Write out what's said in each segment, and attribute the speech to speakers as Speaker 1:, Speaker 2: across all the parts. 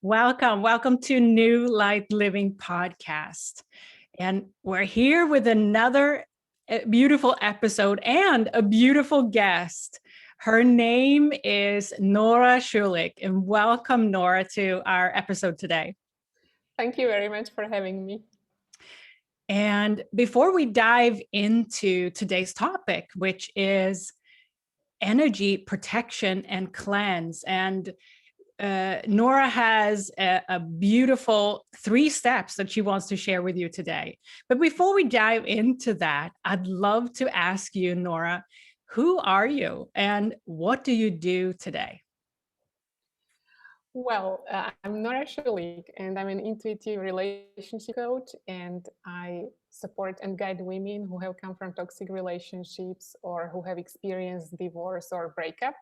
Speaker 1: Welcome to New Light Living Podcast. And we're here with another beautiful episode and a beautiful guest. Her name is Nora Sulik, and welcome, Nora, to our episode today.
Speaker 2: Thank you very much for having me.
Speaker 1: And before we dive into today's topic, which is energy protection and cleanse, and Nora has a beautiful 3 steps that she wants to share with you today. But before we dive into that, I'd love to ask you, Nora, who are you and what do you do today?
Speaker 2: Well, I'm Nora Sulik, and I'm an intuitive relationship coach, and I support and guide women who have come from toxic relationships or who have experienced divorce or breakup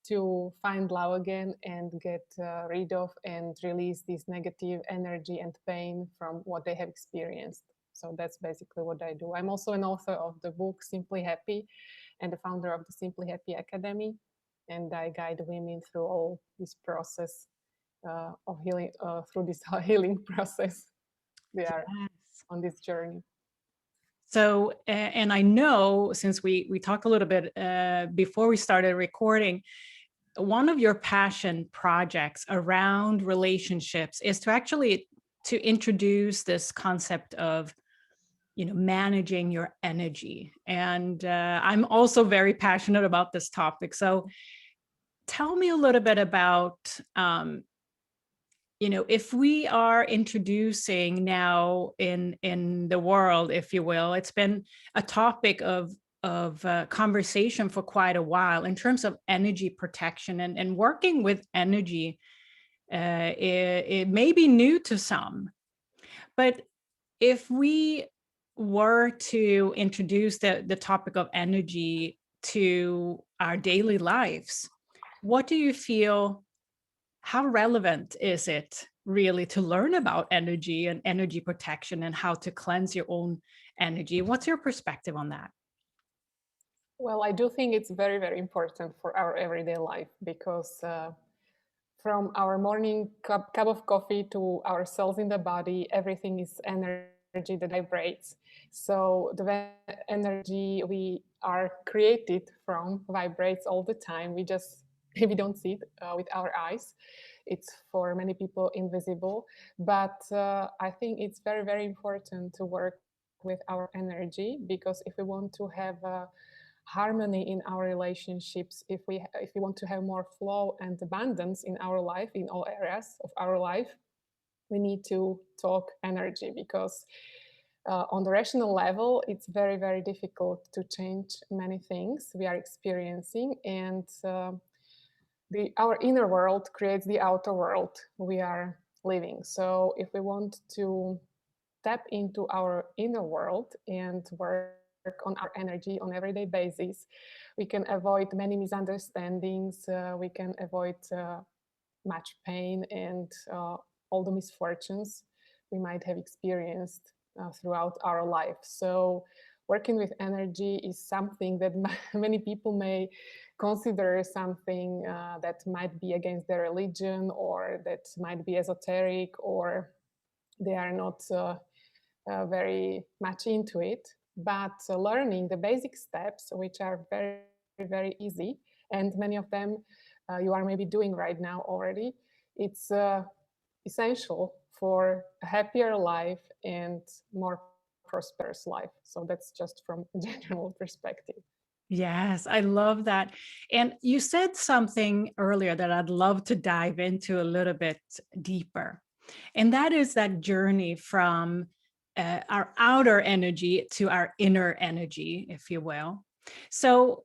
Speaker 2: to find love again and get rid of and release this negative energy and pain from what they have experienced. So that's basically what I do. I'm also an author of the book Simply Happy and the founder of the Simply Happy Academy. And I guide women through all this process of healing, through this healing process. They are on this journey.
Speaker 1: So, and I know since we talked a little bit before we started recording, one of your passion projects around relationships is to introduce this concept of managing your energy. And I'm also very passionate about this topic. So tell me a little bit about if we are introducing now in the world, if you will, it's been a topic of conversation for quite a while in terms of energy protection and working with energy. It may be new to some, but if we were to introduce the topic of energy to our daily lives, what do you feel, how relevant is it really to learn about energy and energy protection and how to cleanse your own energy? What's your perspective on that?
Speaker 2: Well, I do think it's very, very important for our everyday life because from our morning cup of coffee to our cells in the body, everything is energy that vibrates. So the energy we are created from vibrates all the time. We just maybe don't see it with our eyes. It's for many people invisible. But I think it's very, very important to work with our energy because if we want to have harmony in our relationships, if we want to have more flow and abundance in our life, in all areas of our life, we need to talk energy because on the rational level it's very, very difficult to change many things we are experiencing, and our inner world creates the outer world we are living. So if we want to tap into our inner world and work on our energy on everyday basis, we can avoid many misunderstandings, we can avoid much pain and all the misfortunes we might have experienced throughout our life. So working with energy is something that many people may consider something that might be against their religion, or that might be esoteric, or they are not very much into it. But learning the basic steps, which are very, very easy, and many of them you are maybe doing right now already, it's essential for a happier life and more prosperous life. So that's just from a general perspective.
Speaker 1: Yes, I love that. And you said something earlier that I'd love to dive into a little bit deeper. And that is that journey from our outer energy to our inner energy, if you will. So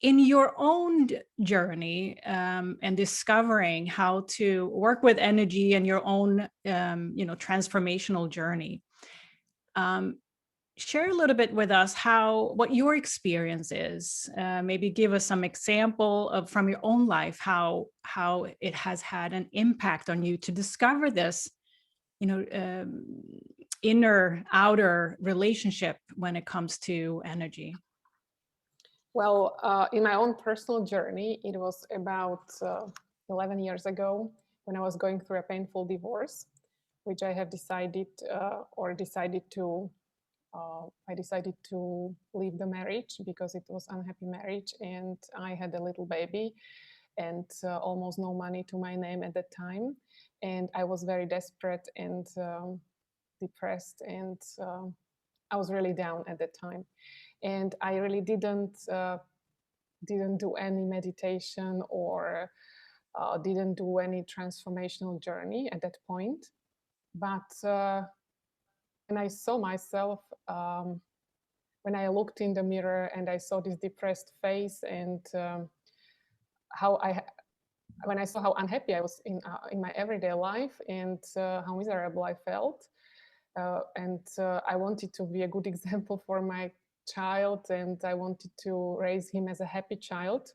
Speaker 1: in your own journey and discovering how to work with energy and your own, transformational journey, share a little bit with us what your experience is. Maybe give us some example from your own life, how it has had an impact on you to discover this, inner outer relationship when it comes to energy.
Speaker 2: Well, in my own personal journey, it was about 11 years ago. when I was going through a painful divorce, which I have decided or decided to I decided to leave the marriage because it was unhappy marriage, and I had a little baby and almost no money to my name at that time, and I was very desperate and depressed, and I was really down at that time, and I really didn't do any meditation or didn't do any transformational journey at that point. But when I saw myself, when I looked in the mirror and I saw this depressed face, and how when I saw how unhappy I was in my everyday life, and how miserable I felt, and I wanted to be a good example for my child, and I wanted to raise him as a happy child.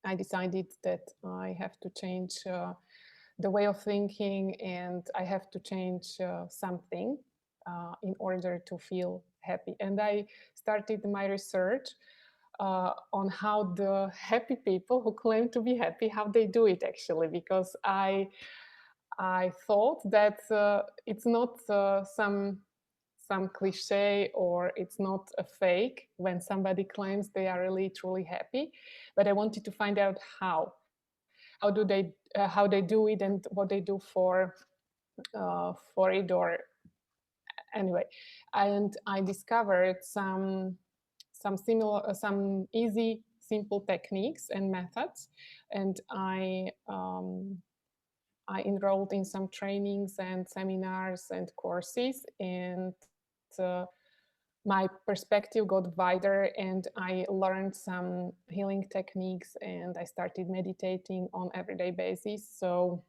Speaker 2: I decided that I have to change the way of thinking, and I have to change something in order to feel happy. And I started my research on how the happy people who claim to be happy, how they do it actually, because I thought that it's not some cliche, or it's not a fake when somebody claims they are really truly happy, but I wanted to find out how they do it and what they do for it, or anyway. And I discovered some similar some easy simple techniques and methods, and I enrolled in some trainings and seminars and courses, and uh, my perspective got wider, and I learned some healing techniques, and I started meditating on everyday basis. So,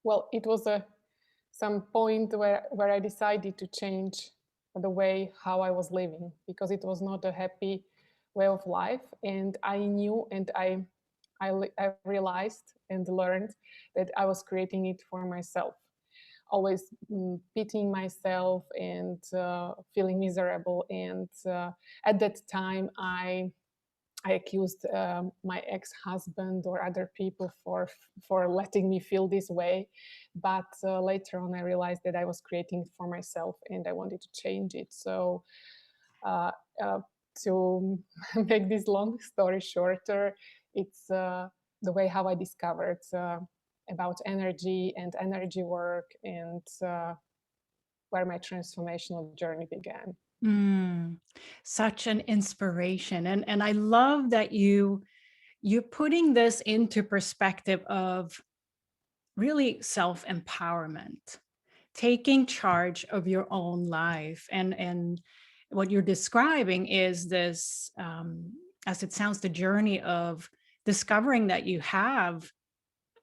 Speaker 2: well, it was some point where I decided to change the way how I was living, because it was not a happy way of life, and I knew, and I realized and learned that I was creating it for myself, always pitying myself and feeling miserable. And at that time, I accused my ex-husband or other people for letting me feel this way. But later on, I realized that I was creating it for myself, and I wanted to change it. So uh, uh, to make this long story shorter, it's the way how I discovered about energy and energy work, and where my transformational journey began.
Speaker 1: Mm, such an inspiration. And I love that you're putting this into perspective of really self-empowerment, taking charge of your own life. And what you're describing is this, as it sounds, the journey of discovering that you have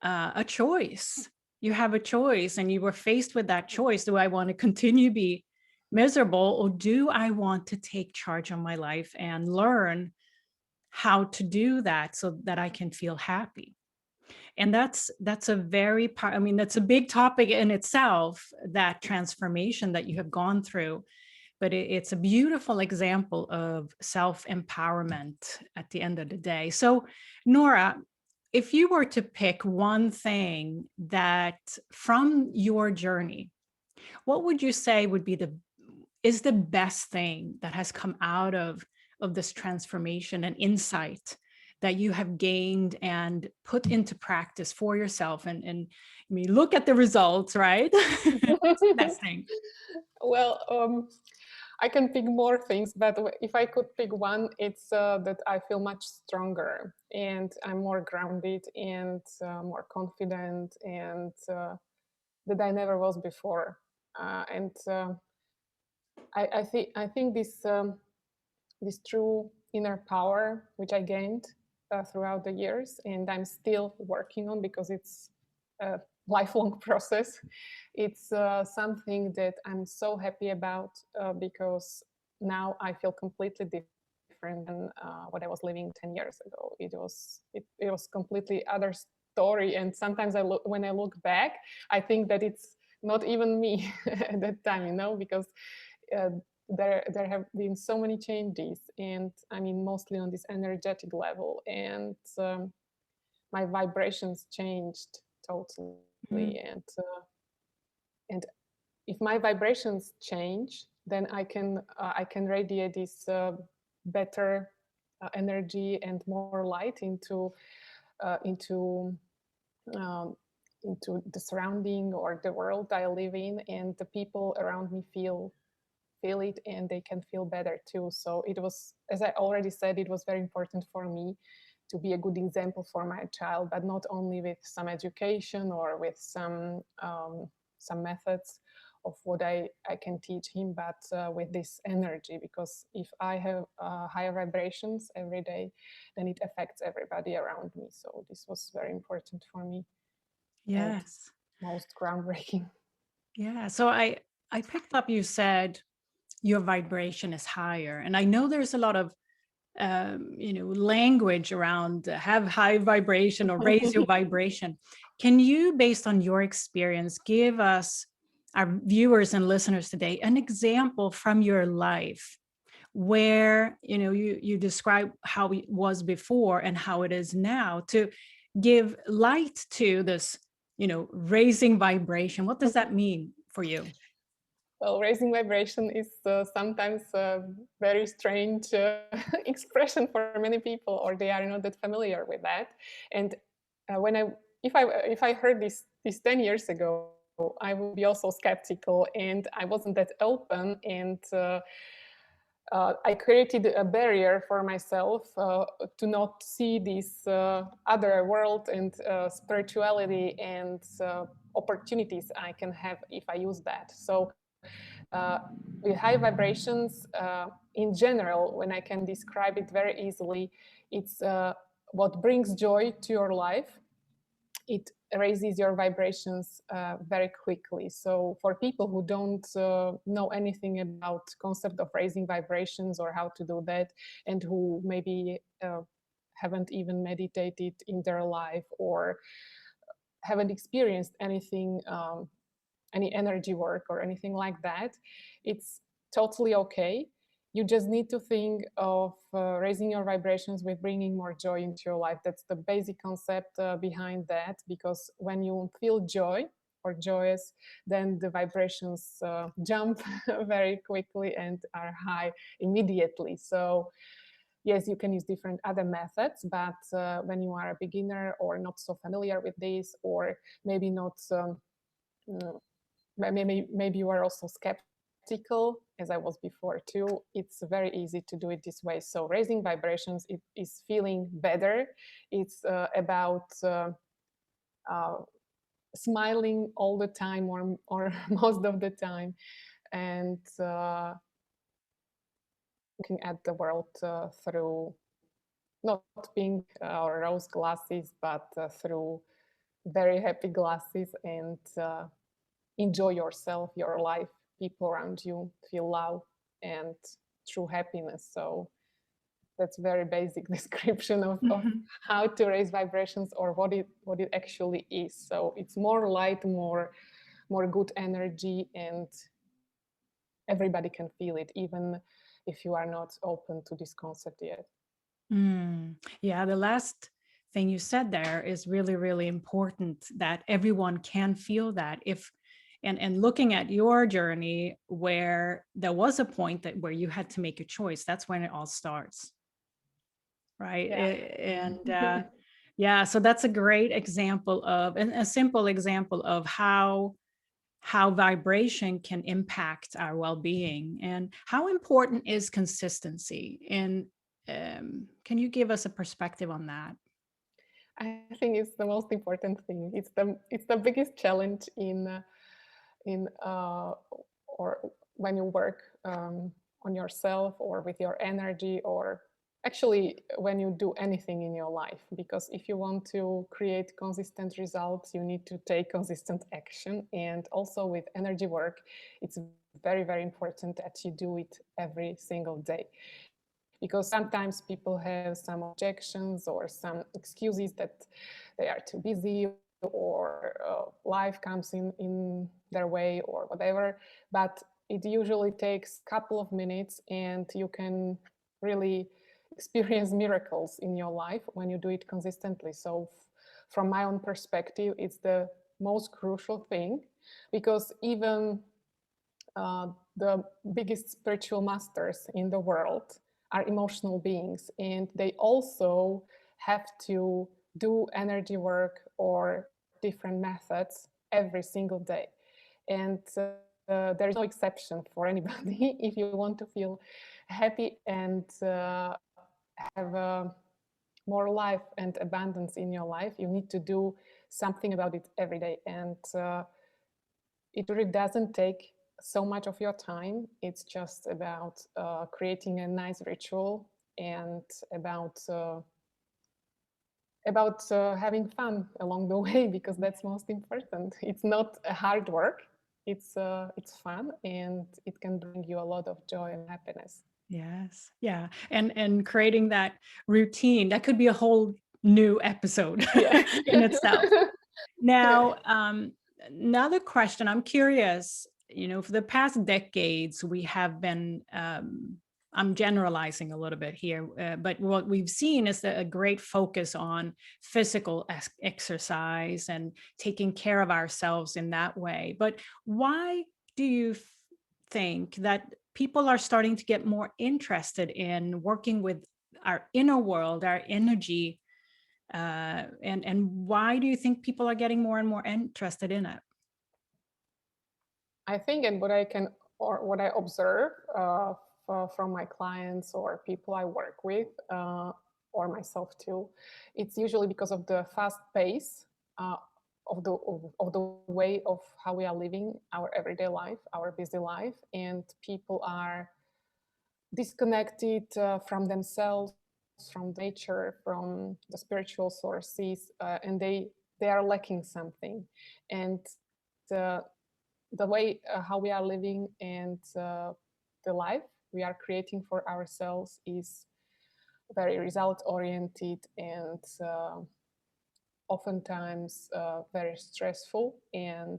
Speaker 1: a choice. You have a choice, and you were faced with that choice. Do I want to continue to be miserable, or do I want to take charge of my life and learn how to do that so that I can feel happy? And that's a very I mean, that's a big topic in itself, that transformation that you have gone through. But it's a beautiful example of self-empowerment at the end of the day. So, Nora, if you were to pick one thing that from your journey, what would you say would be the best thing that has come out of this transformation and insight that you have gained and put into practice for yourself? And I mean, look at the results, right? What's the best thing?
Speaker 2: Well, I can pick more things, but if I could pick one, it's that I feel much stronger, and I'm more grounded, and more confident, and that I never was before. And I think this true inner power, which I gained throughout the years, and I'm still working on, because it's a lifelong process. It's something that I'm so happy about, because now I feel completely different than what I was living 10 years ago. It was completely other story, and sometimes when I look back, I think that it's not even me at that time, because uh, there have been so many changes, and I mean mostly on this energetic level, and my vibrations changed totally. And if my vibrations change, then I can radiate this better energy and more light into um, into the surrounding or the world I live in, and the people around me feel it, and they can feel better too. So it was, as I already said, it was very important for me to be a good example for my child, but not only with some education or with some methods of what I can teach him, but with this energy, because if I have higher vibrations every day, then it affects everybody around me. So this was very important for me and
Speaker 1: Yes.
Speaker 2: most groundbreaking.
Speaker 1: Yeah. So I picked up you said your vibration is higher, and I know there's a lot of language around have high vibration or raise your vibration. Can you, based on your experience, give us, our viewers and listeners today, an example from your life where you describe how it was before and how it is now, to give light to this raising vibration? What does that mean for you?
Speaker 2: Well, raising vibration is sometimes a very strange expression for many people, or they are not that familiar with that. And when I, if I heard this 10 years ago, I would be also skeptical, and I wasn't that open, and I created a barrier for myself to not see this other world and spirituality and opportunities I can have if I use that. So uh, with high vibrations, in general, when I can describe it very easily, it's what brings joy to your life. It raises your vibrations very quickly. So for people who don't know anything about concept of raising vibrations or how to do that, and who maybe haven't even meditated in their life or haven't experienced anything, any energy work or anything like that, it's totally okay. You just need to think of raising your vibrations with bringing more joy into your life. That's the basic concept behind that, because when you feel joy or joyous, then the vibrations jump very quickly and are high immediately. So yes, you can use different other methods, but when you are a beginner or not so familiar with this, or maybe not mm, maybe you are also skeptical, as I was before too, it's very easy to do it this way. So raising vibrations, it is feeling better. It's about uh, smiling all the time, or most of the time, and looking at the world through not pink or rose glasses, but through very happy glasses, and enjoy yourself, your life, people around you, feel love and true happiness. So that's very basic description of
Speaker 1: Mhm.
Speaker 2: how to raise vibrations, or what it actually is. So it's more light, more good energy, and everybody can feel it, even if you are not open to this concept yet.
Speaker 1: Yeah, the last thing you said there is really, really important, that everyone can feel that. If and looking at your journey, where there was a point that where you had to make a choice, that's when it all starts, right?
Speaker 2: Yeah.
Speaker 1: And yeah, so that's a great example of, and a simple example of how vibration can impact our well-being. And how important is consistency? And can you give us a perspective on that?
Speaker 2: I think it's the most important thing. It's the biggest challenge in or when you work on yourself or with your energy, or actually when you do anything in your life. Because if you want to create consistent results, you need to take consistent action. And also with energy work, it's very, very important that you do it every single day, because sometimes people have some objections or some excuses that they are too busy, or life comes in their way or whatever. But it usually takes a couple of minutes, and you can really experience miracles in your life when you do it consistently. So from my own perspective, it's the most crucial thing, because even the biggest spiritual masters in the world are emotional beings, and they also have to do energy work or different methods every single day. And there is no exception for anybody. If you want to feel happy and have more life and abundance in your life, you need to do something about it every day. And it really doesn't take so much of your time. It's just about creating a nice ritual and about having fun along the way, because that's most important. It's not a hard work. It's fun, and it can bring you a lot of joy and happiness.
Speaker 1: Yes. Yeah. And creating that routine, that could be a whole new episode
Speaker 2: Yeah.
Speaker 1: in itself. Now, another question, I'm curious, for the past decades, we have been, I'm generalizing a little bit here, but what we've seen is a great focus on physical exercise and taking care of ourselves in that way. But why do you think that people are starting to get more interested in working with our inner world, our energy? And why do you think people are getting more and more interested in it?
Speaker 2: I think, and what I can, or what I observe from my clients or people I work with, or myself too, it's usually because of the fast pace uh, of the way of how we are living our everyday life, our busy life, and people are disconnected from themselves, from nature, from the spiritual sources, and they are lacking something. And uh, the way how we are living and the life we are creating for ourselves is very result oriented and oftentimes very stressful, and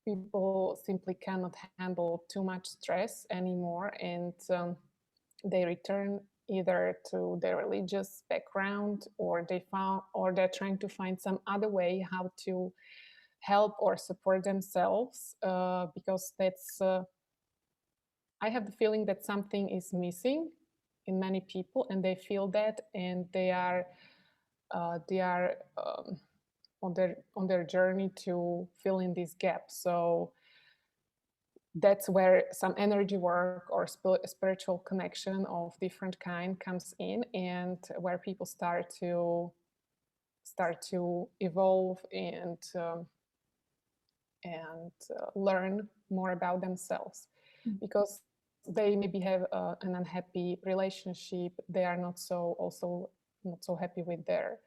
Speaker 2: people simply cannot handle too much stress anymore, and they return either to their religious background, or they're trying to find some other way how to help or support themselves, because that's I have the feeling that something is missing in many people, and they feel that, and they are on their journey to fill in this gap. So that's where some energy work or spiritual connection of different kind comes in, and where people start to evolve and learn more about themselves, because they maybe have an unhappy relationship. They are not so happy with their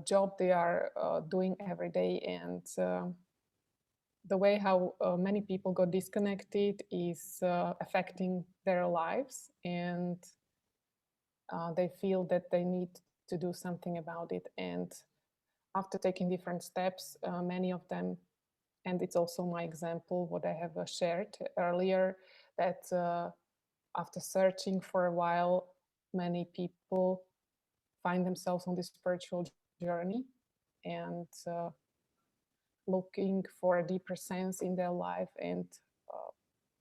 Speaker 2: job they are doing every day, and the way how many people got disconnected is affecting their lives, and they feel that they need to do something about it. And after taking different steps, many of them, and it's also my example, what I have shared earlier, that after searching for a while, many people find themselves on this spiritual journey and looking for a deeper sense in their life, and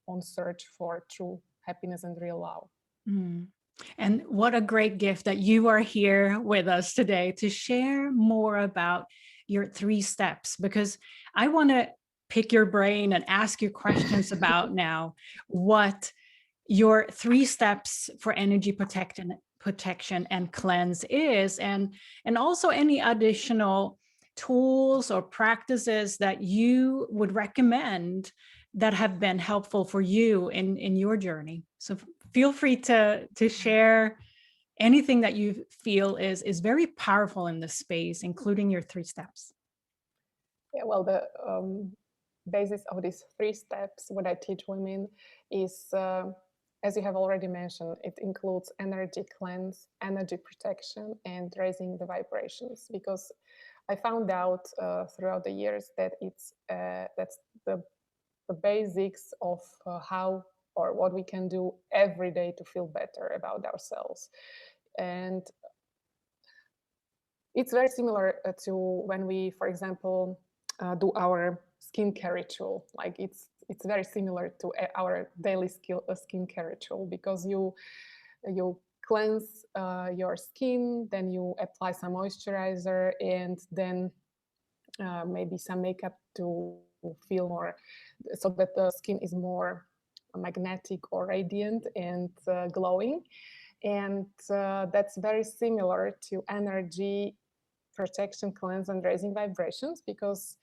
Speaker 2: on search for true happiness and real love.
Speaker 1: Mm. And what a great gift that you are here with us today to share more about your 3 steps, because I want to pick your brain and ask you questions about now what your 3 steps for energy protection and cleanse is, and also any additional tools or practices that you would recommend that have been helpful for you in your journey. So feel free to share anything that you feel is very powerful in this space, including your 3 steps.
Speaker 2: Yeah, well, the basis of these 3 steps, what I teach women is, as you have already mentioned, it includes energy cleanse, energy protection, and raising the vibrations. Because I found out throughout the years that that's the basics of how or what we can do every day to feel better about ourselves. And It's very similar to when we, for example, do our skincare ritual. Like it's very similar to our daily skincare ritual, because you cleanse your skin, then you apply some moisturizer, and then maybe some makeup to feel more, so that the skin is more magnetic or radiant and glowing. And that's very similar to energy protection, cleanse, and raising vibrations, because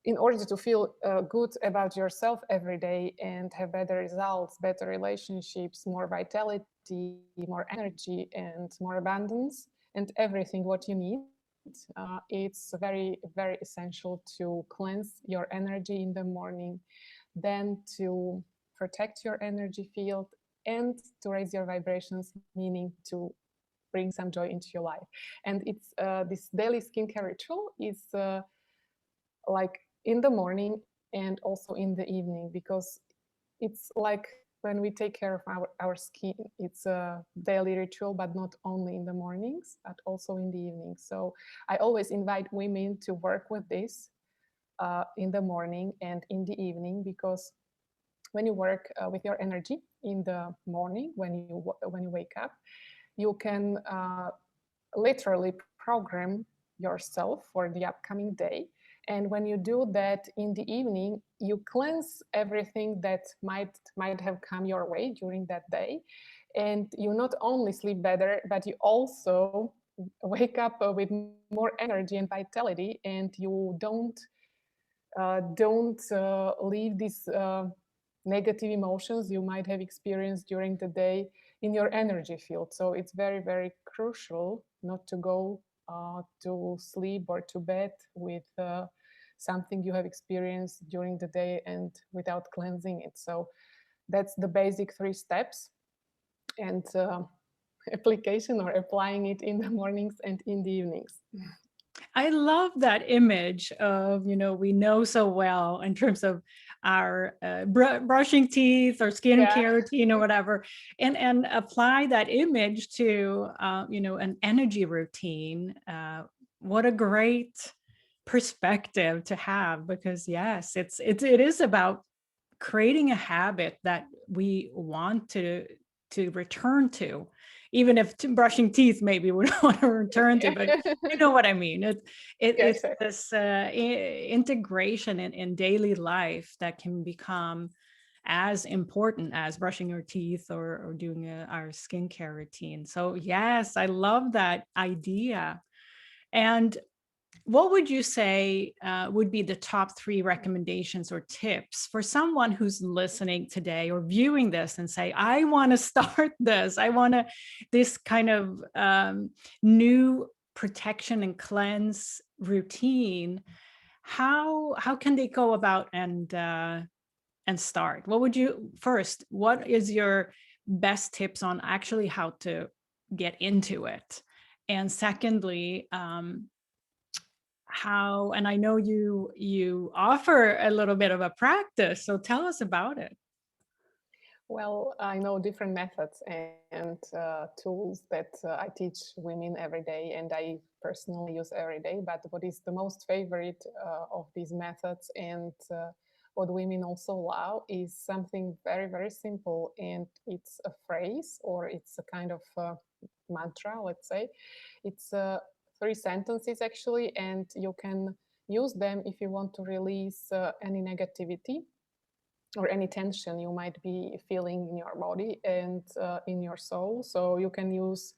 Speaker 2: in order to feel good about yourself every day and have better results, better relationships, more vitality, more energy, and more abundance, and everything what you need, it's very, very essential to cleanse your energy in the morning, then to protect your energy field, and to raise your vibrations, meaning to bring some joy into your life. And it's this daily skincare ritual is like in the morning and also in the evening, because it's like when we take care of our skin, it's a daily ritual, but not only in the mornings, but also in the evening. So I always invite women to work with this in the morning and in the evening, because when you work with your energy in the morning, when you wake up, you can literally program yourself for the upcoming day. And when you do that in the evening, you cleanse everything that might have come your way during that day. And you not only sleep better, but you also wake up with more energy and vitality, and you don't leave these negative emotions you might have experienced during the day in your energy field. So it's very, very crucial not to go to sleep or to bed with something you have experienced during the day and without cleansing it. So that's the basic 3 steps, and application or applying it in the mornings and in the evenings.
Speaker 1: I love that image of, we know so well in terms of our brushing teeth or
Speaker 2: Yeah.
Speaker 1: skincare routine or whatever, and apply that image to, an energy routine. What a great perspective to have, because yes, it is about creating a habit that we want to return to, even if brushing teeth maybe we don't want to return to, but you know what I mean. It's
Speaker 2: Gotcha.
Speaker 1: this integration in daily life that can become as important as brushing your teeth or doing our skincare routine. So yes, I love that idea. And what would you say would be the top 3 recommendations or tips for someone who's listening today or viewing this and say, I want to start this. I want to this kind of new protection and cleanse routine. How can they go about and start? What is your best tips on actually how to get into it? And secondly, and I know you offer a little bit of a practice, so tell us about it.
Speaker 2: Well, I know different methods and tools that I teach women every day, and I personally use every day. But what is the most favorite of these methods, and what women also love, is something very, very simple, and it's a phrase, or it's a kind of mantra, let's say. It's 3 sentences actually, and you can use them if you want to release any negativity or any tension you might be feeling in your body and in your soul. So you can use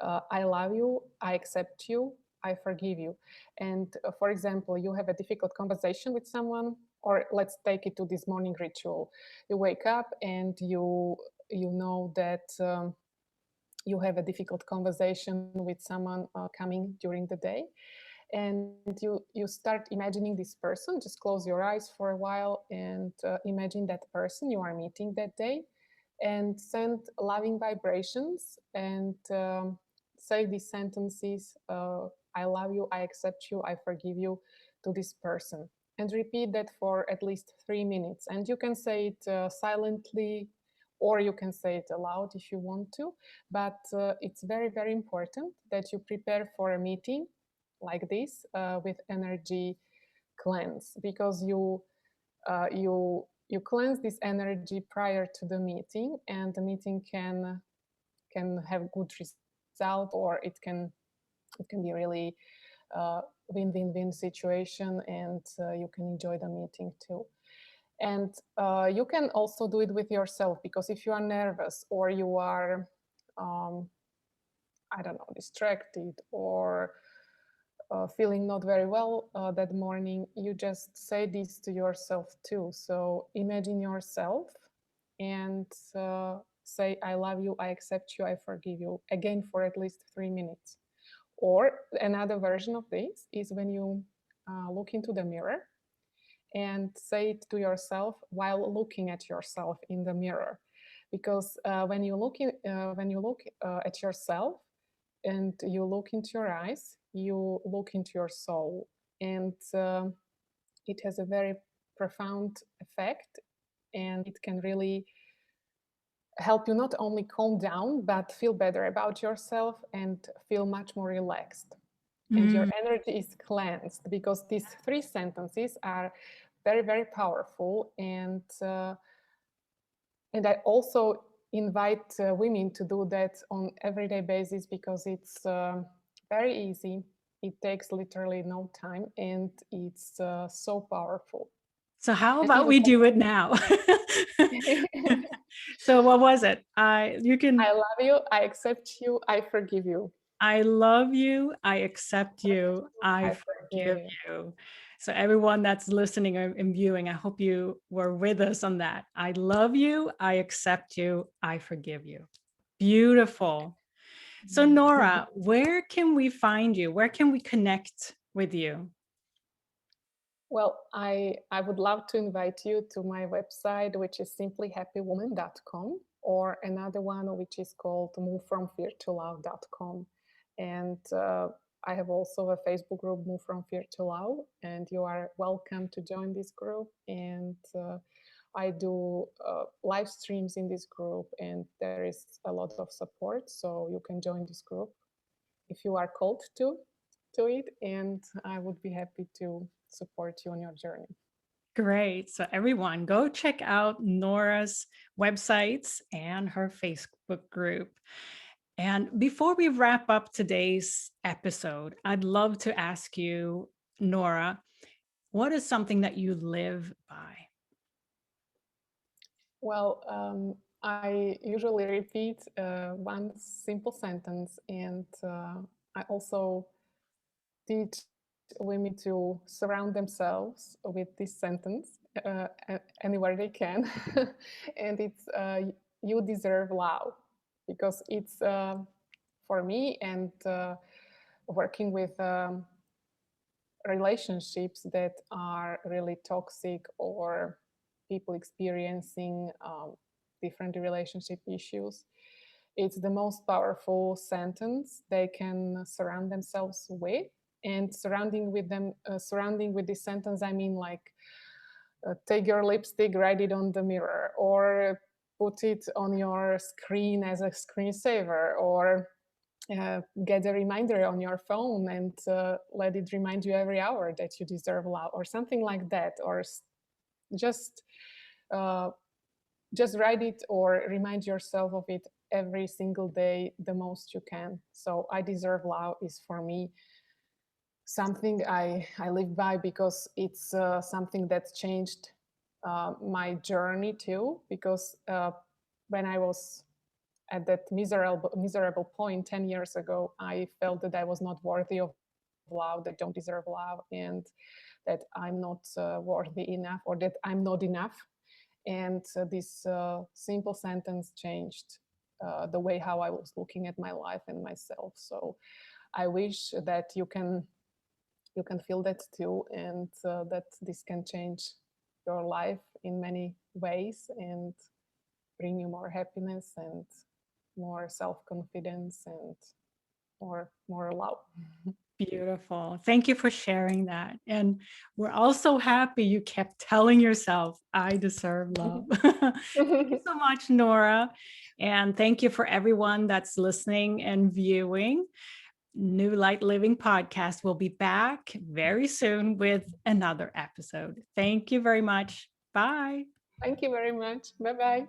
Speaker 2: I love you, I accept you, I forgive you. And for example, you have a difficult conversation with someone, or let's take it to this morning ritual. You wake up and you know that you have a difficult conversation with someone coming during the day, and you start imagining this person. Just close your eyes for a while and imagine that person you are meeting that day, and send loving vibrations, and say these sentences, I love you, I accept you, I forgive you, to this person, and repeat that for at least 3 minutes. And you can say it silently, or you can say it aloud if you want to. But it's very, very important that you prepare for a meeting like this with energy cleanse, because you cleanse this energy prior to the meeting, and the meeting can have good result, or it can be really win-win-win situation, and you can enjoy the meeting too. And you can also do it with yourself, because if you are nervous or you are I don't know, distracted, or feeling not very well that morning, you just say this to yourself too. So imagine yourself and say, I love you, I accept you, I forgive you, again for at least 3 minutes. Or another version of this is when you look into the mirror and say it to yourself while looking at yourself in the mirror. Because when you look at yourself and you look into your eyes, you look into your soul, and it has a very profound effect, and it can really help you not only calm down but feel better about yourself and feel much more relaxed, and your
Speaker 1: Mm.
Speaker 2: energy is cleansed, because these 3 sentences are very, very powerful. And I also invite women to do that on everyday basis, because it's very easy. It takes literally no time, and it's so powerful.
Speaker 1: So how
Speaker 2: And
Speaker 1: about
Speaker 2: even
Speaker 1: we do it now? So what was it? You can.
Speaker 2: I love you, I accept you, I forgive you.
Speaker 1: I love you. I accept you. I
Speaker 2: I forgive
Speaker 1: forgive
Speaker 2: you.
Speaker 1: you. So everyone that's listening and viewing, I hope you were with us on that. I love you. I accept you. I forgive you. Beautiful. So Nora, where can we find you? Where can we connect with you?
Speaker 2: Well, I would love to invite you to my website, which is simplyhappywoman.com, or another one which is called movefromfeartolove.com. And I have also a Facebook group, Move From Fear to Love, and you are welcome to join this group. And I do live streams in this group, and there is a lot of support, so you can join this group if you are called to it, and I would be happy to support you on your journey.
Speaker 1: Great. So everyone go check out Nora's websites and her Facebook group. And before we wrap up today's episode, I'd love to ask you, Nora, what is something that you live by?
Speaker 2: Well, I usually repeat one simple sentence, and I also teach women to surround themselves with this sentence anywhere they can. And it's you deserve love, because it's for me, and working with relationships that are really toxic, or people experiencing different relationship issues, it's the most powerful sentence they can surround themselves with. And surrounding with this sentence, I mean, like, take your lipstick, write it on the mirror, or put it on your screen as a screensaver, or get a reminder on your phone, and let it remind you every hour that you deserve love, or something like that. Or just uh, just write it, or remind yourself of it every single day the most you can. So I deserve love is for me something I live by, because it's something that changed my journey too. Because when I was at that miserable point 10 years ago, I felt that I was not worthy of love, that I don't deserve love, and that I'm not worthy enough, or that I'm not enough. And this simple sentence changed the way how I was looking at my life and myself. So I wish that you can feel that too, and that this can change your life in many ways, and bring you more happiness, and more self-confidence, and more love.
Speaker 1: Beautiful. Thank you for sharing that. And we're also happy you kept telling yourself, I deserve love. Thank you so much, Nora. And thank you for everyone that's listening and viewing. New Light Living podcast will be back very soon with another episode. Thank you very much. Bye.
Speaker 2: Thank you very much. Bye bye.